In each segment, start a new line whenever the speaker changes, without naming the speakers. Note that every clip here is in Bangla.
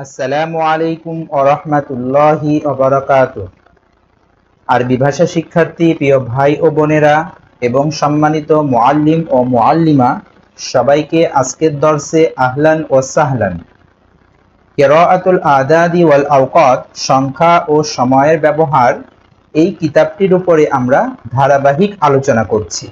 আসসালামু আলাইকুম ওয়া রাহমাতুল্লাহি ওয়া বারাকাতুহু। আরবি ভাষা শিক্ষার্থী প্রিয় ভাই ও বোনেরা এবং সম্মানিত মুআল্লিম ও মুআল্লিমা সবাইকে আজকের দর্সে আহলান ও সাহলান। কিরাআতুল আদাদি ওয়াল আওকাত, সংখ্যা ও সময়ের ব্যবহার, এই কিতাবটির উপরে আমরা ধারাবাহিক আলোচনা করছি।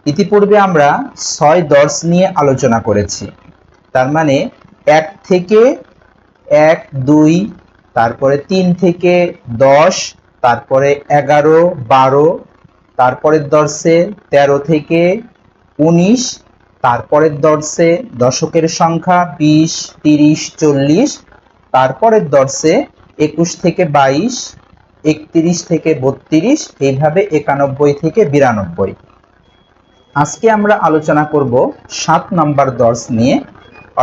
ইতিপূর্বে আমরা 6 দর্স নিয়ে আলোচনা করেছি। তার মানে 1 থেকে 1, 2, তারপরে 3 থেকে 10, তারপরে 11, 12, তারপরের দর্শে 13 থেকে 19, তারপরের দর্শে দশকের সংখ্যা 20, 30, 40, তারপরের দর্শে 21 থেকে 22, 31 থেকে 32, এইভাবে 91 থেকে 92। আজকে আমরা আলোচনা করব 7 নম্বর দর্শ নিয়ে,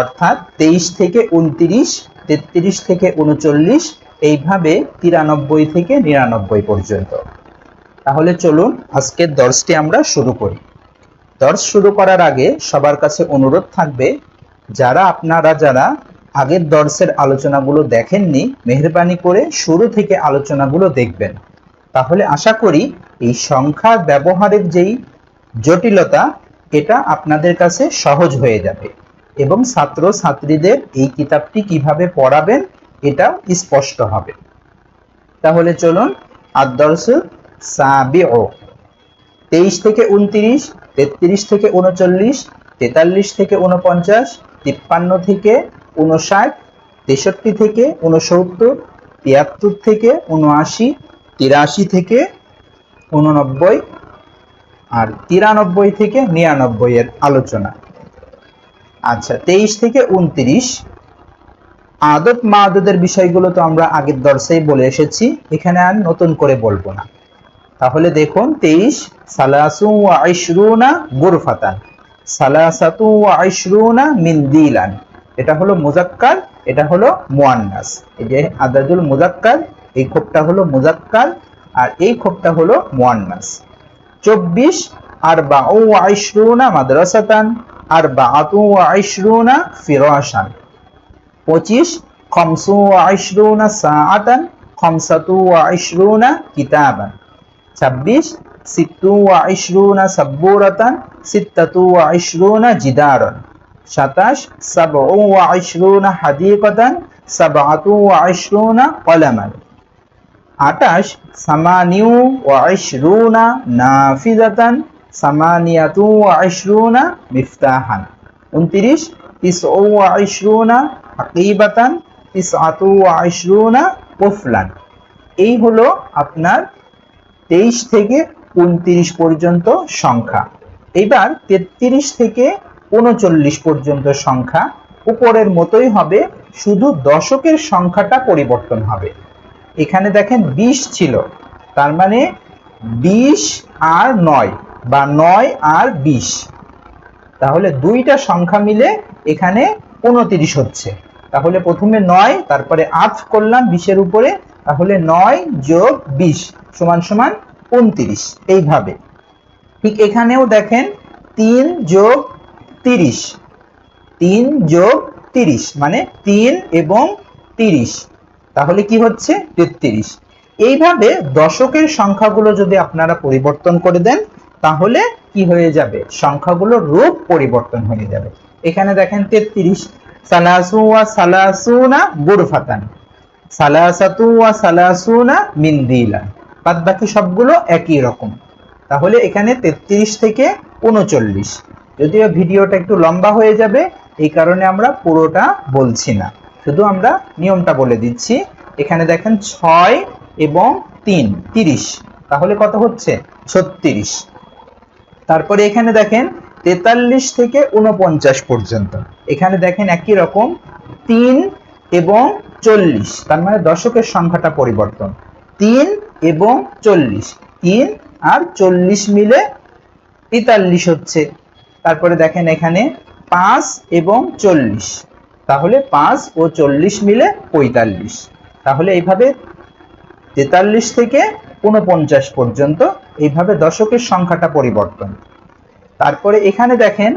অর্থাৎ 23 থেকে 29, 33 থেকে 39, এইভাবে 93 থেকে 99 পর্যন্ত। তাহলে চলুন আজকের দর্শটি আমরা শুরু করি। দর্শ শুরু করার আগে সবার কাছে অনুরোধ থাকবে, যারা আগের দর্শের আলোচনাগুলো দেখেননি, মেহেরবানি করে শুরু থেকে আলোচনাগুলো দেখবেন। তাহলে আশা করি এই সংখ্যা ব্যবহারের যেই জটিলতা, এটা আপনাদের কাছে সহজ হয়ে যাবে এবং ছাত্র ছাত্রীদের এই কিতাবটি কিভাবে পড়াবেন এটাও স্পষ্ট হবে। তাহলে চলুন আদ-দর্স সাবিউ, 23 থেকে 29, 33 থেকে 39, 43 থেকে 49, 53 থেকে 59, 63 থেকে 69, 73 থেকে 79, 83 থেকে 89 আর 93 থেকে 99 এর আলোচনা। আচ্ছা, 23 থেকে 29 আদদ মাদুদের বিষয়গুলো তো আমরা আগের দর্শেই বলে এসেছি, এখানে আর নতুন করে বলবো না। তাহলে দেখুন 23 সালাসু ওয়া ইশরুনা গুরফাতান, সালাসাতু ওয়া ইশরুনা মিনদিলান। এটা হলো মুজাক্কার, এটা হলো মুয়ান্নাস। এই যে আদাদুল মুজাক্কার, এই খোপটা হলো মুজাক্কার আর এই খোপটা হলো মুয়ান্নাস। 24 আরবাউ ওয়া ইশরুনা মাদ্রাসাতান, আরবাআতু ওয়া ইশরুনা ফিরাশান। 25 খামসু ওয়া ইশরুনা সাআতান, খামসাতু ওয়া ইশরুনা কিতাবান। 26 সিত্তু ওয়া ইশরুনা সাব্বুরাতান, সিত্তাতু ওয়া ইশরুনা জিদারান। 27 সাবউ ওয়া ইশরুনা হাদিকাতান, সাবআতু ওয়া ইশরুনা কলামান। 28 সামানিউ ওয়া ইশরুনা নাফিজাতান, সামানিয়াতু ওয়া ইশরুনা মিফতাহান। 29 তিসউ ওয়া ইশরুনা হাকিবাতান, তিসআতু ওয়া ইশরুনা কুফলান। এই হলো আপনার 23 থেকে 29 পর্যন্ত সংখ্যা। এবার 33 থেকে 39 পর্যন্ত সংখ্যা উপরের মতোই হবে, শুধু দশকের সংখ্যাটা পরিবর্তন হবে। এখানে দেখেন 20 ছিল, তার মানে 20 আর 9 বা 9 আর 20, তাহলে দুইটা সংখ্যা মিলে এখানে 29 হচ্ছে। তাহলে প্রথমে 9, তারপরে আফ করলাম 20-এর উপরে, তাহলে 9 যোগ 20 সমান সমান 29। এইভাবে ঠিক এখানেও দেখেন 3 যোগ 30, 3 যোগ 30 মানে 3 এবং 30, তাহলে কি হচ্ছে 33। এইভাবে দশকের সংখ্যাগুলো যদি আপনারা পরিবর্তন করে দেন, তাহলে কি হয়ে যাবে, সংখ্যাগুলোর রূপ পরিবর্তন হয়ে যাবে। এখানে দেখেন 33 সালাসু ওয়া সালাসুনা গুরফাতান, সালাসাতু ওয়া সালাসুনা মিনদিলান, বাদ বাকি সবগুলো একই রকম। তাহলে এখানে 33 থেকে 39, যদিও ভিডিওটা একটু লম্বা হয়ে যাবে, এই কারণে আমরা পুরোটা বলছি না, শুধু আমরা নিয়মটা বলে দিচ্ছি। এখানে দেখেন 6 এবং 3 30, তাহলে কত হচ্ছে 36। তারপরে এখানে দেখেন 43 থেকে 49 পর্যন্ত, এখানে দেখেন একই রকম 3 এবং 40, তার মানে দশকের সংখ্যাটা পরিবর্তন। 3 এবং 40, 3 আর 40 মিলে 43 হচ্ছে। তারপরে দেখেন এখানে 5 এবং 40, তাহলে 5 ও 40 মিলে 45। তাহলে এইভাবে 43 থেকে 49 পর্যন্ত এইভাবে দশকের সংখ্যাটা পরিবর্তন। তারপরে এখানে দেখেন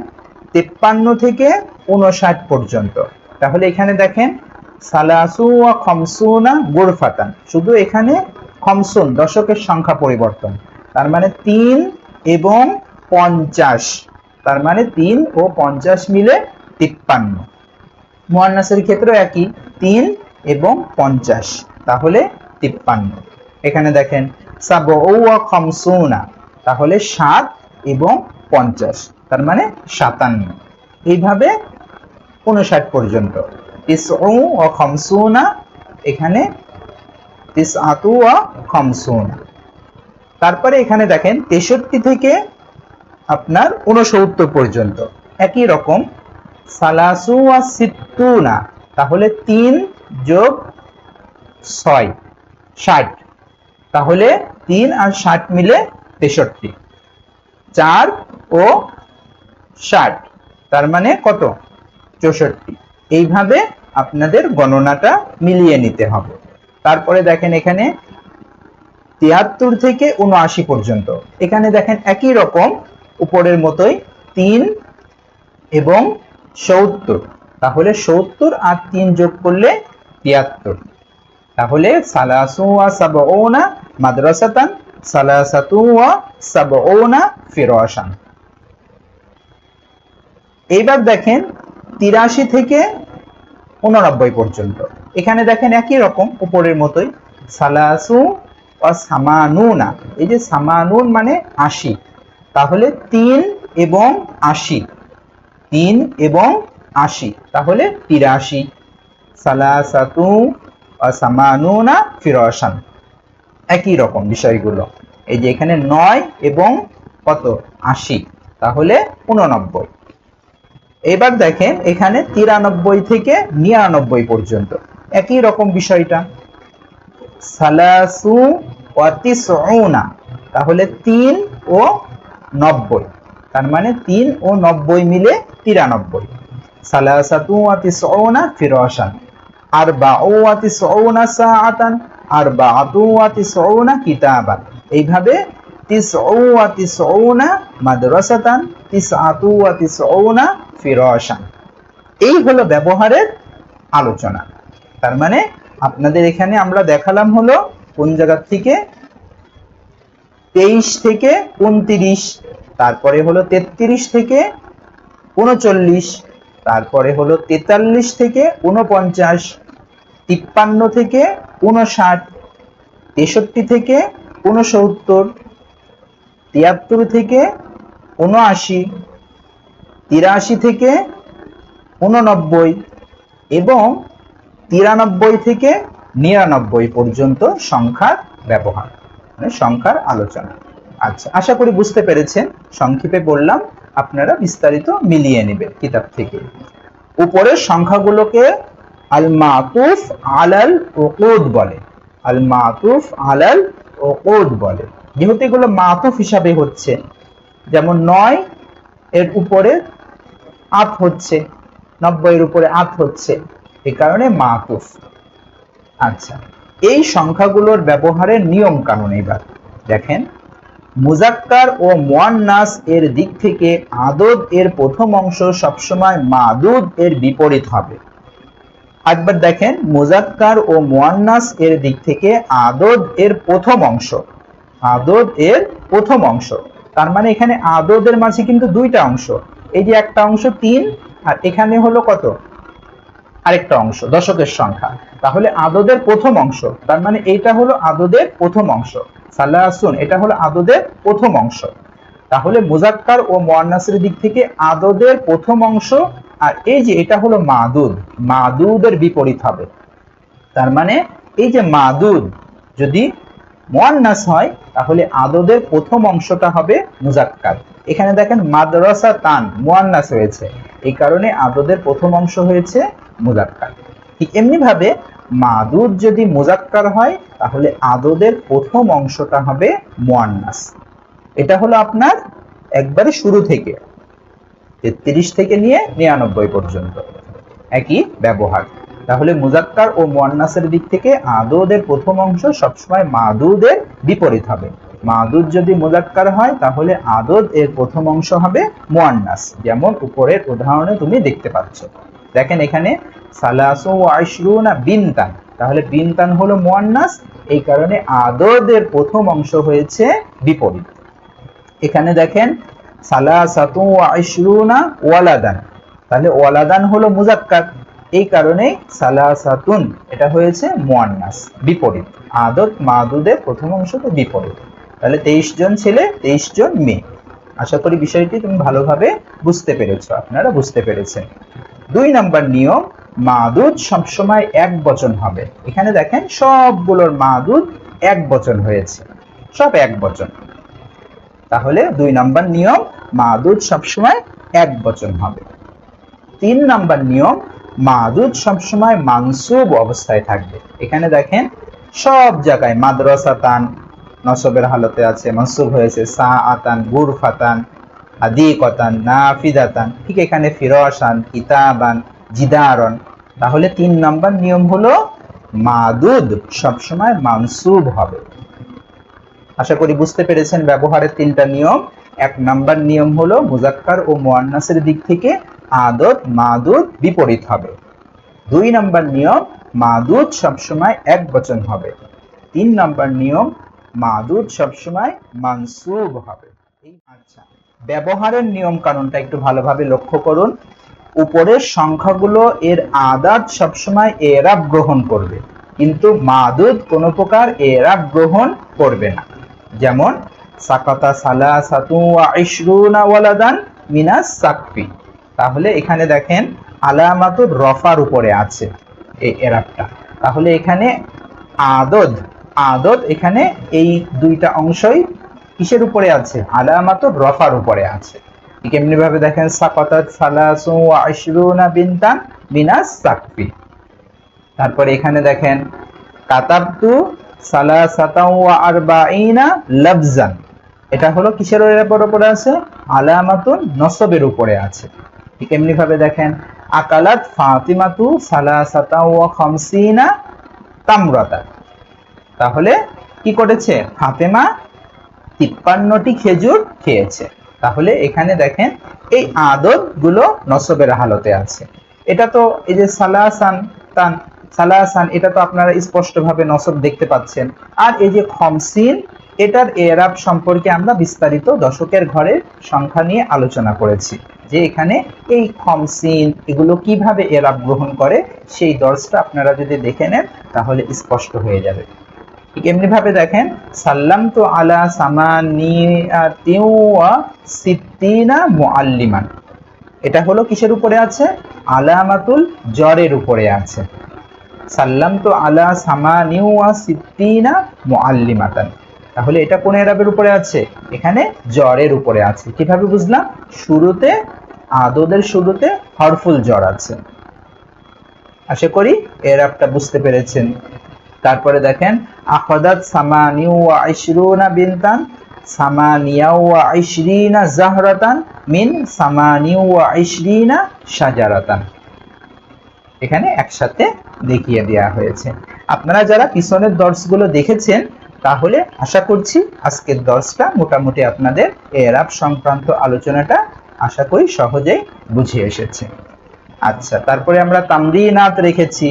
53 থেকে 59 পর্যন্ত, তাহলে এখানে দেখেন সালাসু ওয়া খামসুনা গুরফাতান, শুধু এখানে খমসুন দশকের সংখ্যা পরিবর্তন, তার মানে 3 এবং 50, তার মানে 3 ও 50 মিলে 53। মুয়ান্নাসের ক্ষেত্রে একই, 3 এবং 50, তাহলে 53। এখানে দেখেন সাবউ ওয়া খামসুনা, তাহলে 7 এবং 50, তার মানে 57। এইভাবে 59 পর্যন্ত। তিসউ ওয়া খামসুনা, এখানে তিসআতু ওয়া খামসুনা। তারপরে এখানে দেখেন 63 থেকে আপনার 69 পর্যন্ত একই রকম, সালাসু ওয়া সিত্তুনা, তাহলে 3 যোগ 6 60, তাহলে 3 আর 60 মিলে 63, 4 ও 60, তার মানে কত? 64। এইভাবে আপনাদের গণনাটা মিলিয়ে নিতে হবে। তারপরে দেখেন এখানে 73 থেকে 79 পর্যন্ত, এখানে দেখেন একই রকম উপরের মতোই 3 এবং 70, তাহলে 70 আর 3 যোগ করলে 73, তাহলে সালাসু ওয়া সাবউনা মাদ্রাসাতান, সালাসাতু ওয়া সাবউনা ফিরাশান। এইবার দেখেন 83 থেকে 89 পর্যন্ত, এখানে দেখেন একই রকম উপরের মতোই সালাসু ওয়া সামানুনা, এই যে সামানুন মানে 80, তাহলে 3 এবং 80, 3 এবং 80, তাহলে 83। সালাসাতু ওয়া সামানুনা ফিরাশান, একই রকম বিষয়গুলো। এই যে এখানে 9 এবং কত 80, তাহলে 89। এবার দেখেন এখানে 93 থেকে 99 পর্যন্ত একই রকম বিষয়টা, সালাসু ওয়া তিসউনা, তাহলে 3 ও 90, তার মানে 3 ও 90 মিলে 93। সালাসাতু ওয়া তিসউনা ফিরাশান, আরবাউ ওয়া তিসউনা সাআতান, আরবাআতু ওয়া তিসউনা কিতাবান। এইভাবে তিসউ ওয়া তিসউনা মাদ্রাসাতান, তিসআতু ওয়া তিসউনা ফিরাশান। এই হলো ব্যবহারের আলোচনা। তার মানে আপনাদের এখানে আমরা দেখালাম হলো কোন জায়গা থেকে 23 থেকে 29, তারপরে হলো 33 থেকে 39, তারপরে হলো 43 থেকে 49, 53 থেকে 59, 63 থেকে 69, 73 থেকে 79, 83 থেকে 89 এবং 93 থেকে 99 পর্যন্ত সংখ্যার ব্যবহার, মানে সংখ্যার আলোচনা। আচ্ছা, আশা করি বুঝতে পেরেছেন। সংক্ষেপে বললাম, আপনারা বিস্তারিত মিলিয়ে নেবেন কিতাব থেকে। উপরের সংখ্যাগুলোকে আল মাতুফ আলাল উকুদ বলে, আল মাতুফ আলাল উকুদ বলে, যেহেতু এগুলো মাতুফ হিসাবে হচ্ছে, যেমন 9 এর উপরে আত হচ্ছে, 90 এর উপরে আত হচ্ছে, এই কারণে মাতুফ। আচ্ছা, এই সংখ্যাগুলোর ব্যবহারের নিয়ম কানুন এবার দেখেন। মুজাক্কার ও মুয়ান্নাস এর দিক থেকে আদদ এর প্রথম অংশ সবসময় মাদুদ এর বিপরীত হবে। একবার দেখেন, মুজাক্কার ও মুয়ান্নাস এর দিক থেকে আদদ এর প্রথম অংশ, আদদ এর প্রথম অংশ, তার মানে এখানে আদদের মাঝে কিন্তু দুইটা অংশ, এই যে একটা অংশ 3 আর এখানে হলো কত আরেকটা অংশ দশকের সংখ্যা, তাহলে আদদের প্রথম অংশ, তার মানে এইটা হলো আদদের প্রথম অংশ, সালাসুন এটা হলো আদদের প্রথম অংশ। তাহলে মুজাক্কার ও মুয়ান্নাসের দিক থেকে আদদের প্রথম অংশ, আর এই যে এটা হলো মাদুদ, মাদুদের বিপরীত হবে। তার মানে এই যে মাদুদ যদি মুয়ান্নাস হয় তাহলে আদদের প্রথম অংশটা হবে মুজাক্কার। এখানে দেখেন মাদ্রাসা তান মুয়ান্নাস হয়েছে, এই কারণে আদদের প্রথম অংশ হয়েছে মুজাক্কার। ঠিক এমনি ভাবে মাদুদ যদি মুজাক্কার হয় তাহলে আদদের প্রথম অংশটা হবে মুয়ান্নাস। এটা হলো আপনার একবারে শুরু থেকে 33 থেকে নিয়ে 99 পর্যন্ত একই ব্যবহার। তাহলে মুজাক্কার ও মুয়ান্নাসের দিক থেকে আদদের প্রথম অংশ সবসময় মাদুদের বিপরীত হবে। মাদুদ যদি মুজাক্কার হয় তাহলে আদদ এর প্রথম অংশ হবে মুয়ান্নাস, যেমন উপরের উদাহরণে তুমি দেখতে পাচ্ছ। দেখেন এখানে সালাসু ওয়া ইশরুনা বিনতান, তাহলে বিনতান হলো মুয়ান্নাস, এই কারণে আদদের প্রথম অংশ হয়েছে বিপরীত। এখানে দেখেন সালাসাতু ওয়া ইশরুনা ওয়ালাদান, তাহলে ওয়ালাদান হলো মুজাক্কার, এই কারণে সালাসাতুন এটা হয়েছে মুয়ান্নাস, বিপরীত। আদদ মাদুদের প্রথম অংশটা বিপরীত, তাহলে 23 জন ছেলে 23 জন মেয়ে। আশা করি বিষয়টি তুমি ভালোভাবে বুঝতে পেরেছো, আপনারা বুঝতে পেরেছেন। 2 নম্বর নিয়ম, মাদুদ সবসময় এক বচন হবে। এখানে দেখেন সবগুলোর মাদুদ এক বচন হয়েছে, সব এক বচন, তাহলে 2 নম্বর নিয়ম, মাদুদ সবসময় এক বচন হবে। 3 নম্বর নিয়ম, মাদুদ সবসময় মানসুব অবস্থায় থাকবে। এখানে দেখেন সব জায়গায় মাদ্রাসাতান নসবের হালতে আছে, মানসুব হয়েছে, সাআতান, গুরফাতান, আদিকতান, নাফিদাতান, ঠিক এখানে ফিরাশান, কিতাবান, জিদারন। তাহলে 3 নম্বর নিয়ম হলো মাদুদ সবসময় মানসুব হবে। আশা করি বুঝতে পেরেছেন ব্যবহারের 3টা নিয়ম। 1 নম্বর নিয়ম হলো মুজাক্কার ও মুয়ান্নাসের দিক থেকে আদদ মাদুদ বিপরীত হবে। 2 নম্বর নিয়ম, মাদুদ সবসময় এক বচন হবে। 3 নম্বর নিয়ম, মাদুদ সবসময় মানসুব হবে। আচ্ছা, ব্যবহারের নিয়ম কানুনটা একটু ভালোভাবে লক্ষ্য করুন। উপরের সংখ্যাগুলো এর আদাদ সবসময় এরাব গ্রহণ করবে, কিন্তু মাদুদ কোনো প্রকার এরাব গ্রহণ করবে না। যেমন সাকাতা সালাসাতু ওয়া ইশরুনা ওয়ালাদান মিনাস সাকফি, তাহলে এখানে দেখেন আলামাতুর রফার উপরে আছে এই এরাবটা, তাহলে এখানে আদদ আদদ এখানে এই 2টা অংশই কিসের উপরে আছে? আলামাতুর রফার উপরে আছে। ঠিক এমনি ভাবে দেখেন সাকাতাত সালাসু ওয়া ইশরুনা বিনতান মিনাস সাকফি, তারপরে এখানে দেখেন কাতাবতু সালাসাতা ওয়া আরবাঈনা লাফজান, এটা হলো কিসের উপরে আছে? আলামাতুন নসবের উপরে আছে। ঠিক এমনি ভাবে দেখেন আকালাত ফাতিমাতু সালাসাতা ওয়া খামসিনা তামরাতা, তাহলে কি করেছে? ফাতেমা 53টি খেজুর খেয়েছে। তাহলে এখানে দেখেন এই আদদ গুলো নসবের হালতে আছে। এটা তো এই যে সালাসান তান সালাসান, এটা তো আপনারা স্পষ্টভাবে নসব দেখতে পাচ্ছেন। আর এই যে খমসিন, এটার এরাব সম্পর্কে আমরা বিস্তারিত দশকের ঘরের সংখ্যা নিয়ে আলোচনা করেছি, যে এখানে এই খমসিন এগুলো কিভাবে এরাব গ্রহণ করে, সেই দর্শটা আপনারা যদি দেখে নেন তাহলে স্পষ্ট হয়ে যাবে। ঠিক এমনি ভাবে দেখেন সাল্লাম তো আলা সামানিয়াতিন ওয়া সিত্তিনা মুআল্লিমান, এটা হলো কিসের উপরে আছে? আলামাতুল জরের উপরে আছে। সাল্লাম তো আলা সামানিয়া ওয়া সিত্তিনা মুআল্লিমাতান, তাহলে এটা কোন এরাবের উপরে আছে? এখানে জরের উপরে আছে। কিভাবে বুঝলাম? শুরুতে আদদের শুরুতে হরফুল জর আছে। আশা করি এরাবটা বুঝতে পেরেছেন। তারপরে দেখেন আখাদাত সামানিয়া ওয়া ইশরুনা বিনতান সামানিয়া ওয়া ইশরিনা জাহরাতান মিন সামানিয়া ওয়া ইশরিনা শাজারাতান, এখানে একসাথে দেখিয়ে দেওয়া হয়েছে। আপনারা যারা পিছনের দর্শগুলো দেখেছেন তাহলে আশা করছি আজকের দর্শটা মোটামুটি আপনাদের এরাব সংক্রান্ত আলোচনাটা আশা করি সহজেই বুঝে এসেছে। আচ্ছা, তারপরে আমরা তামরিনাত রেখেছি,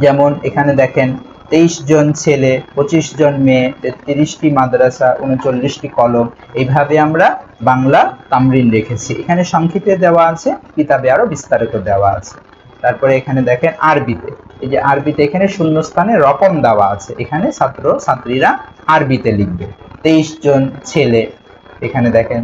যেমন এখানে দেখেন 23 জন ছেলে 25 জন মেয়ে 33টি মাদ্রাসা 39টি কলম, এইভাবে আমরা বাংলা তামরিন রেখেছি। এখানে সংক্ষিপ্তে দেওয়া আছে, কিতাবে আরো বিস্তারিত দেওয়া আছে। তারপরে এখানে দেখেন আরবিতে, এই যে আরবিতে এখানে শূন্যস্থানে রকম দেওয়া আছে, এখানে ছাত্র ছাত্রীরা আরবিতে লিখবে। 23 জন ছেলে, এখানে দেখেন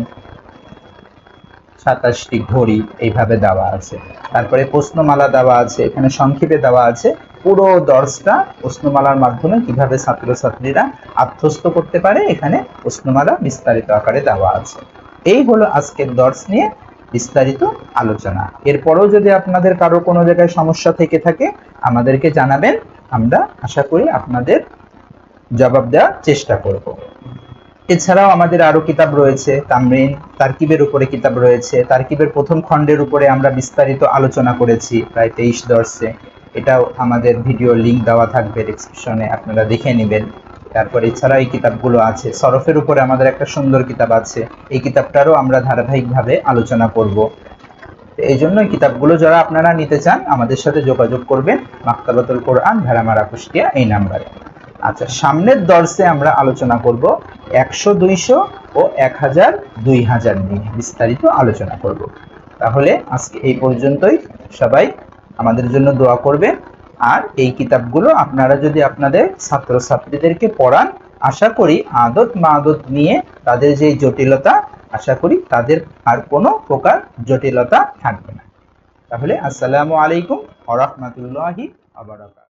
27টি ঘড়ি, এইভাবে দেওয়া আছে। তারপরে প্রশ্নমালা দেওয়া আছে, এখানে সংক্ষেপে দেওয়া আছে পুরো দর্শটা প্রশ্নমালার মাধ্যমে কিভাবে ছাত্রছাত্রীরা আত্মস্থ করতে পারে, এখানে প্রশ্নমালা বিস্তারিত আকারে দেওয়া আছে। এই হলো আজকের দর্শ নিয়ে বিস্তারিত আলোচনা। এরপরেও যদি আপনাদের কারো কোনো জায়গায় সমস্যা থেকে থাকে আমাদেরকে জানাবেন, আমরা আশা করি আপনাদের জবাব দেওয়ার চেষ্টা করব। এছাড়াও আমাদের আরো কিতাব রয়েছে, তামরিন তারকিবের উপরে কিতাব রয়েছে, তারকিবের প্রথম খণ্ডের উপরে আমরা বিস্তারিত আলোচনা করেছি প্রায় 23 দর্শে, এটাও আমাদের ভিডিও লিংক দেওয়া থাকবে ডেসক্রিপশনে, আপনারা দেখে নেবেন। তারপরে এছাড়া এই কিতাবগুলো আছে, সরফের উপরে আমাদের একটা সুন্দর কিতাব আছে, এই কিতাবটারও আমরা ধারাবাহিকভাবে আলোচনা করব। এই জন্য এই কিতাবগুলো যারা আপনারা নিতে চান আমাদের সাথে যোগাযোগ করবেন মাকতাবাতুল কোরআন ভেড়ামারা কুষ্টিয়া এই নাম্বারে। আচ্ছা, সামনের দর্সে আমরা আলোচনা করব 100, 200 ও 1000, 2000 নিয়ে বিস্তারিত আলোচনা করব। তাহলে আজকে এই পর্যন্তই। সবাই আমাদের জন্য দোয়া করবেন। আর এই কিতাবগুলো আপনারা যদি আপনাদের ছাত্রছাত্রীদেরকে পড়ান, আশা করি আদত মাদত নিয়ে তাদের যে জটিলতা, আশা করি তাদের আর কোনো প্রকার জটিলতা থাকবে না। তাহলে আসসালামু আলাইকুম ওয়া রাহমাতুল্লাহি ওয়া বারাকাতুহু।